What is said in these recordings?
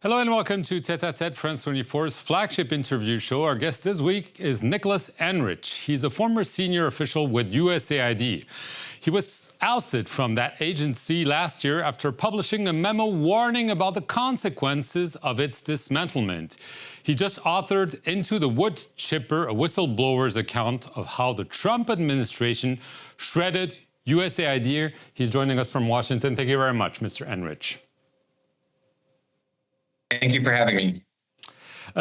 Hello and welcome to Tête-à-Tête, France 24's flagship interview show. Our guest this week is Nicolas Enrich. He's a former senior official with USAID. He was ousted from that agency last year after publishing a memo warning about the consequences of its dismantlement. He just authored Into the Wood Chipper, a whistleblower's account of how the Trump administration shredded USAID. He's joining us from Washington. Thank you very much, Mr. Enrich. Thank you for having me.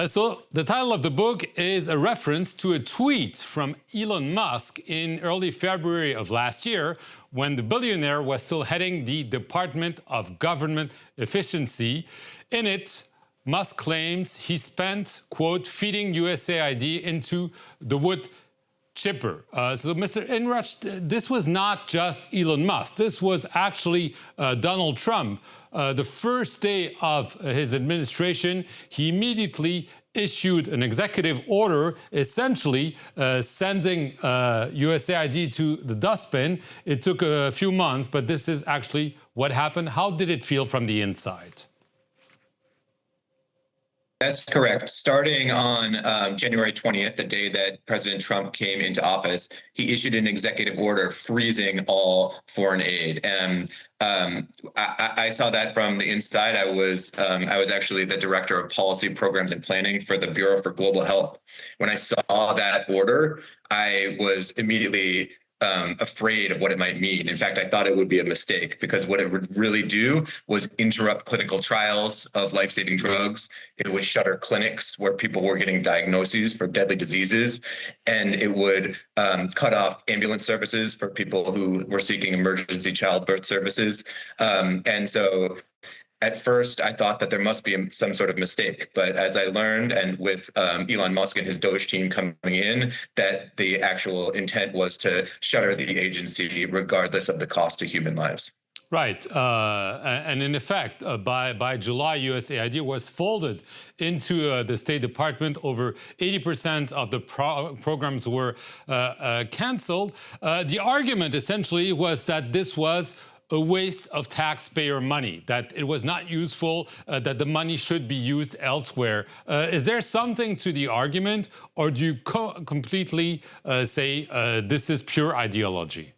So the title of the book is a reference to a tweet from Elon Musk in early February of last year, when the billionaire was still heading the Department of Government Efficiency. In it, Musk claims he spent, quote, feeding USAID into the wood chipper. So, Mr. Enrich, this was not just Elon Musk. This was actually Donald Trump. The first day of his administration, he immediately issued an executive order, essentially sending USAID to the dustbin. It took a few months, but this is actually what happened. How did it feel from the inside? That's correct. Starting on January 20th, the day that President Trump came into office, he issued an executive order freezing all foreign aid. And I saw that from the inside. I was actually the director of policy programs and planning for the Bureau for Global Health. When I saw that order, I was immediately afraid of what it might mean. In fact, I thought it would be a mistake, because what it would really do was interrupt clinical trials of life-saving drugs. It would shutter clinics where people were getting diagnoses for deadly diseases, and it would cut off ambulance services for people who were seeking emergency childbirth services. And so at first, I thought that there must be some sort of mistake, but as I learned, and with Elon Musk and his DOGE team coming in, that the actual intent was to shutter the agency regardless of the cost to human lives. Right, and in effect, by July, USAID was folded into the State Department. Over 80% of the programs were canceled. The argument essentially was that this was a waste of taxpayer money, that it was not useful, that the money should be used elsewhere. Is there something to the argument, or do you completely say this is pure ideology?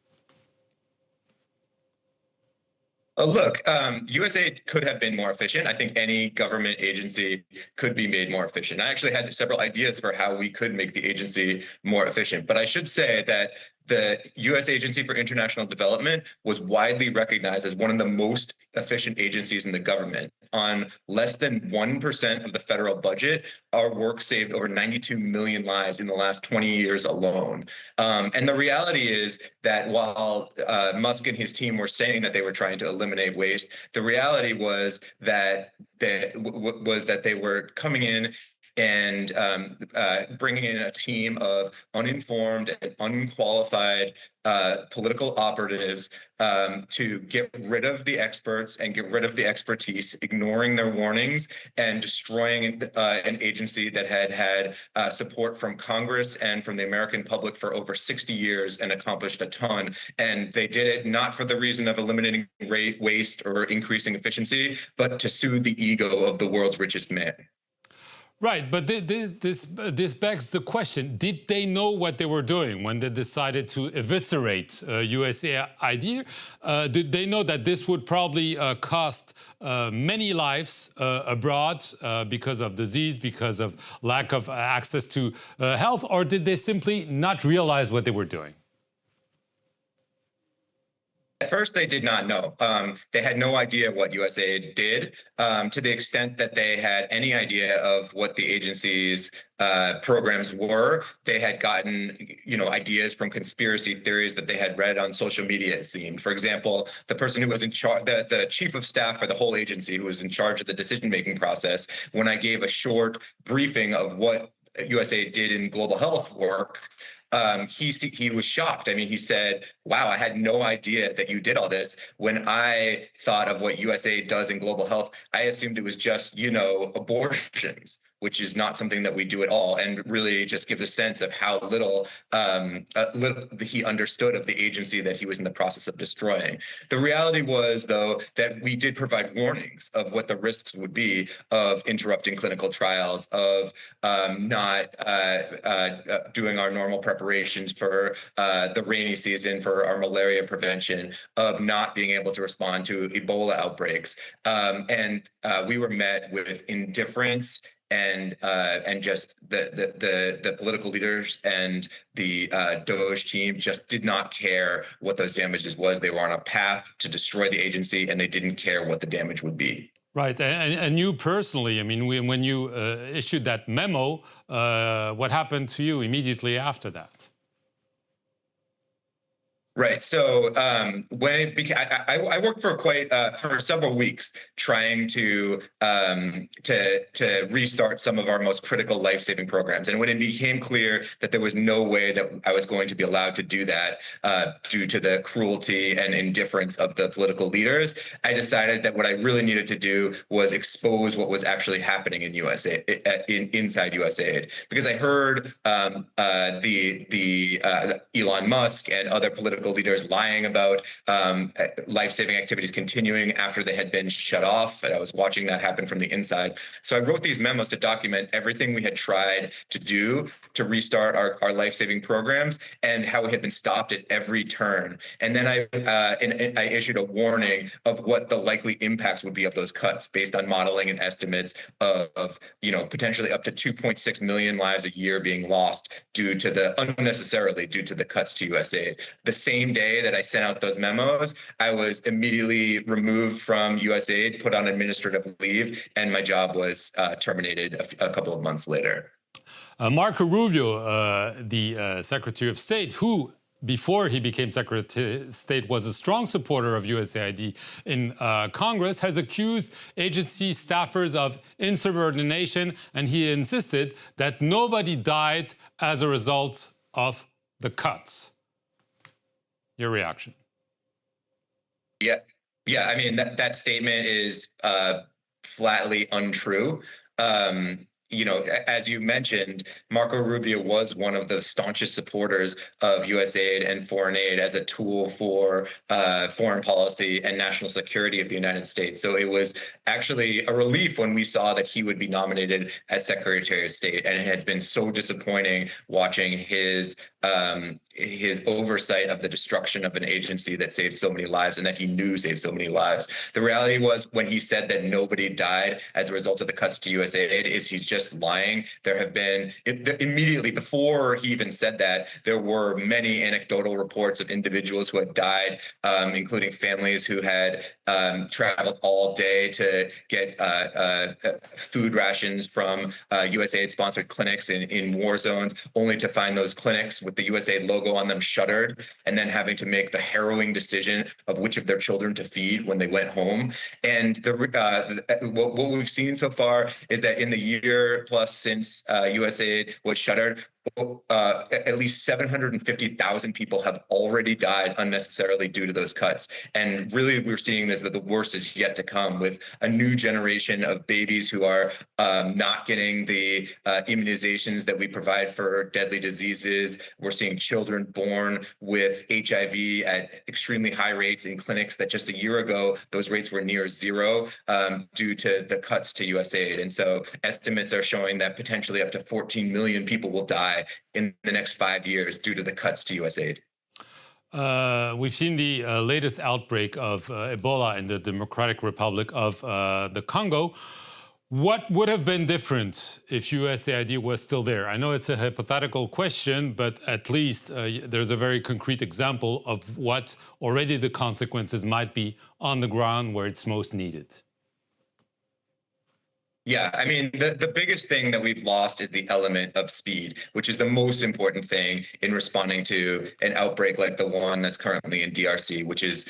Look, USAID could have been more efficient. I think any government agency could be made more efficient. I actually had several ideas for how we could make the agency more efficient. But I should say that the U.S. Agency for International Development was widely recognized as one of the most efficient agencies in the government. On less than 1% of the federal budget, our work saved over 92 million lives in the last 20 years alone. And the reality is that while Musk and his team were saying that they were trying to eliminate waste, the reality was that they were coming in and bringing in a team of uninformed and unqualified political operatives to get rid of the experts and get rid of the expertise, ignoring their warnings and destroying an agency that had support from Congress and from the American public for over 60 years and accomplished a ton. And they did it not for the reason of eliminating waste or increasing efficiency, but to soothe the ego of the world's richest man. Right, but this begs the question, did they know what they were doing when they decided to eviscerate USAID? Did they know that this would probably cost many lives abroad because of disease, because of lack of access to health, or did they simply not realize what they were doing? At first, they did not know. They had no idea what USAID did, to the extent that they had any idea of what the agency's programs were. They had gotten, ideas from conspiracy theories that they had read on social media, it seemed. For example, the person who was in charge, the chief of staff for the whole agency, who was in charge of the decision-making process, when I gave a short briefing of what USAID did in global health work, he was shocked. I mean, he said, wow, I had no idea that you did all this. When I thought of what USAID does in global health, I assumed it was just, abortions. which is not something that we do at all, and really just gives a sense of how little he understood of the agency that he was in the process of destroying. The reality was, though, that we did provide warnings of what the risks would be of interrupting clinical trials, of not doing our normal preparations for the rainy season, for our malaria prevention, of not being able to respond to Ebola outbreaks. And we were met with indifference and just the political leaders and the DOGE team just did not care what those damages was. They were on a path to destroy the agency, and they didn't care what the damage would be. Right, and you personally, I mean, when you issued that memo, what happened to you immediately after that? Right. So when it became, I worked for for several weeks trying to restart some of our most critical life-saving programs. And when it became clear that there was no way that I was going to be allowed to do that due to the cruelty and indifference of the political leaders, I decided that what I really needed to do was expose what was actually happening in USAID, inside USAID, because I heard Elon Musk and other political leaders lying about life-saving activities continuing after they had been shut off. And I was watching that happen from the inside. So I wrote these memos to document everything we had tried to do to restart our life-saving programs and how it had been stopped at every turn. And then I issued a warning of what the likely impacts would be of those cuts based on modeling and estimates of potentially up to 2.6 million lives a year being lost unnecessarily due to the cuts to USAID. The same day that I sent out those memos, I was immediately removed from USAID, put on administrative leave, and my job was terminated a couple of months later. Marco Rubio, the Secretary of State, who before he became Secretary of State was a strong supporter of USAID in Congress, has accused agency staffers of insubordination, and he insisted that nobody died as a result of the cuts. Your reaction? Yeah. I mean, that statement is flatly untrue. As you mentioned, Marco Rubio was one of the staunchest supporters of USAID and foreign aid as a tool for foreign policy and national security of the United States. So it was actually a relief when we saw that he would be nominated as Secretary of State. And it has been so disappointing watching his oversight of the destruction of an agency that saved so many lives and that he knew saved so many lives. The reality was, when he said that nobody died as a result of the cuts to USAID, he's just lying. There have been, immediately before he even said that, there were many anecdotal reports of individuals who had died, including families who had traveled all day to get food rations from USAID-sponsored clinics in war zones, only to find those clinics with the USAID logo on them shuttered, and then having to make the harrowing decision of which of their children to feed when they went home. And what we've seen so far is that in the year plus since USAID was shuttered, at least 750,000 people have already died unnecessarily due to those cuts. And really, we're seeing this, that the worst is yet to come, with a new generation of babies who are not getting the immunizations that we provide for deadly diseases. We're seeing children born with HIV at extremely high rates in clinics that just a year ago, those rates were near zero due to the cuts to USAID. And so estimates are showing that potentially up to 14 million people will die in the next 5 years due to the cuts to USAID. We've seen the latest outbreak of Ebola in the Democratic Republic of the Congo. What would have been different if USAID was still there? I know it's a hypothetical question, but at least there's a very concrete example of what already the consequences might be on the ground where it's most needed. Yeah, I mean, the biggest thing that we've lost is the element of speed, which is the most important thing in responding to an outbreak like the one that's currently in DRC, which is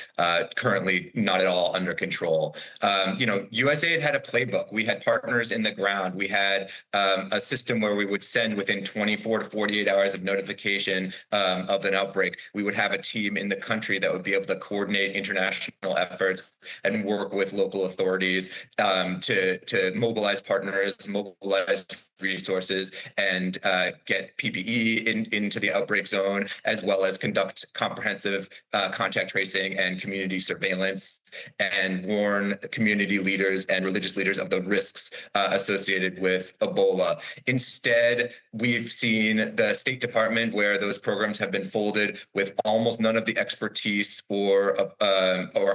currently not at all under control. USAID had a playbook. We had partners in the ground. We had a system where we would send within 24 to 48 hours of notification of an outbreak. We would have a team in the country that would be able to coordinate international efforts and work with local authorities to mobilize partners, mobilize resources and get PPE into the outbreak zone, as well as conduct comprehensive contact tracing and community surveillance, and warn community leaders and religious leaders of the risks associated with Ebola. Instead, we've seen the State Department, where those programs have been folded, with almost none of the expertise or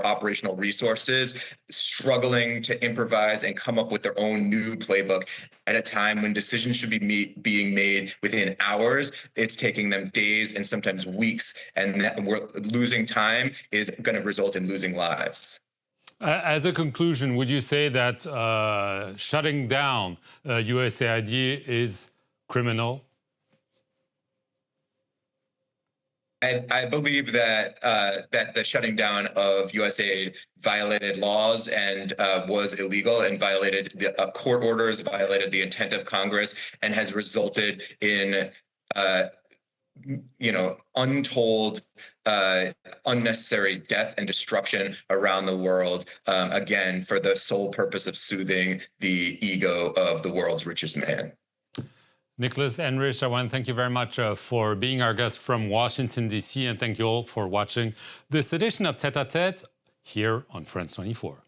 operational resources, struggling to improvise and come up with their own new playbook at a time when decisions should be being made within hours. It's taking them days and sometimes weeks, and that we're losing time is going to result in losing lives. As a conclusion, would you say that shutting down USAID is criminal? I believe that that the shutting down of USAID violated laws and was illegal, and violated the court orders, violated the intent of Congress, and has resulted in untold unnecessary death and destruction around the world, again, for the sole purpose of soothing the ego of the world's richest man. Nicolas Enrich, I want to thank you very much for being our guest from Washington, D.C., and thank you all for watching this edition of Tête à Tête here on France 24.